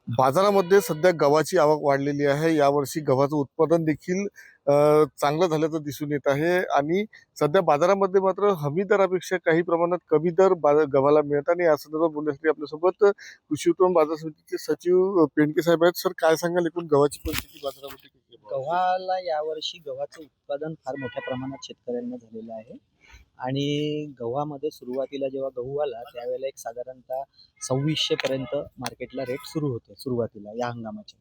बाजारामध्ये सध्या गव्हाची आवक वाढलेली आहे. यावर्षी गव्हाचं उत्पादन देखील चांगलं झाल्याचं दिसून येत आहे आणि सध्या बाजारामध्ये मात्र हमी दरापेक्षा काही प्रमाणात कमी दर गव्हाला मिळत आणि या संदर्भात बोलण्यासाठी आपल्यासोबत कृषी उत्पन्न बाजार समितीचे सचिव पेंडके साहेब आहेत. सर, काय सांगाल एकूण गव्हाची परिस्थिती बाजारामध्ये कशी आहे? गव्हाला यावर्षी गव्हाचं उत्पादन फार मोठ्या प्रमाणात शेतकऱ्यांना झालेलं आहे आणि गव्हामध्ये सुरुवातीला जेव्हा गहू आला त्यावेळेला एक साधारणतः 2600 पर्यंत मार्केटला रेट सुरू होते सुरुवातीला या हंगामाचे.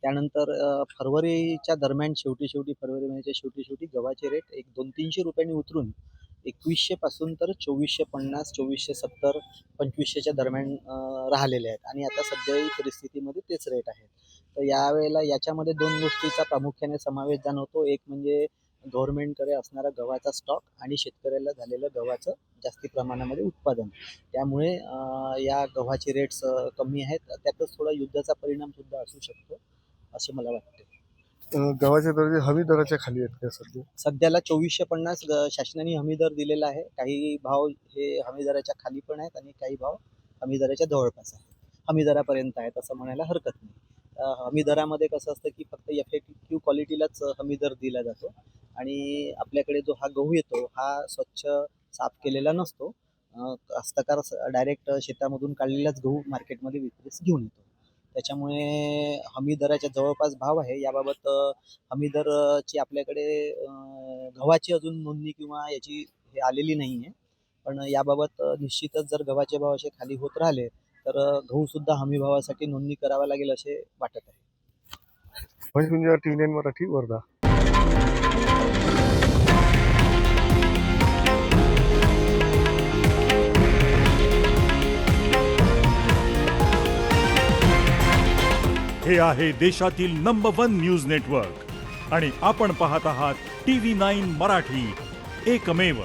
त्यानंतर फरवरीच्या दरम्यान शेवटी फरवरी महिन्याच्या शेवटी गव्हाचे रेट एक 200-300 रुपयांनी उतरून 2100 पासून तर 2450, 2470, 2500च्या दरम्यान राहिलेले आहेत आणि आता सध्याही परिस्थितीमध्ये तेच रेट आहेत. तर यावेळेला याच्यामध्ये दोन गोष्टीचा प्रामुख्याने समावेश जाणवतो. एक म्हणजे गव्हर्नमेंटकडे असणारा गव्हाचा स्टॉक आणि शेतकऱ्याला झालेलं गव्हाचं जास्ती प्रमाणामध्ये उत्पादन. त्यामुळे या गव्हाचे रेट्स कमी आहेत. त्यातच थोडा युद्धाचा परिणाम सुद्धा असू शकतो असे मला वाटते. गव्हाचे दर हमी दराच्या खाली आहेत का सध्या? सध्याला 2450 शासनाने हमी दर दिलेला आहे. काही भाव हे हमी दराच्या खाली पण आहेत आणि काही भाव हमी दराच्या जवळपास आहेत. हमी दरापर्यंत आहेत असं म्हणायला हरकत नाही. हमी दरामध्ये कसं असतं की फक्त FAQ क्वालिटीलाच हमी दर दिला जातो आणि आपल्याकडे जो हा गहू येतो हा स्वच्छ साफ केलेला नसतो. कास्तकार डायरेक्ट शेतामधून काढलेलाच गहू मार्केटमध्ये विक्रीस घेऊन येतो. त्याच्यामुळे हमी दराच्या जवळपास भाव आहे. याबाबत हमी दरची आपल्याकडे गव्हाची अजून नोंदणी किंवा याची हे आलेली नाही आहे. पण याबाबत निश्चितच जर गव्हाचे भाव असे खाली होत राहिले तर गहूसुद्धा हमी भावासाठी नोंदणी करावा लागेल असे वाटत आहे. म्हणजे TV9 मराठी, वर्धा. हे आहे देशातील नंबर 1 न्यूज नेटवर्क आणि आपण पाहत आहात TV9 मराठी, एकमेव.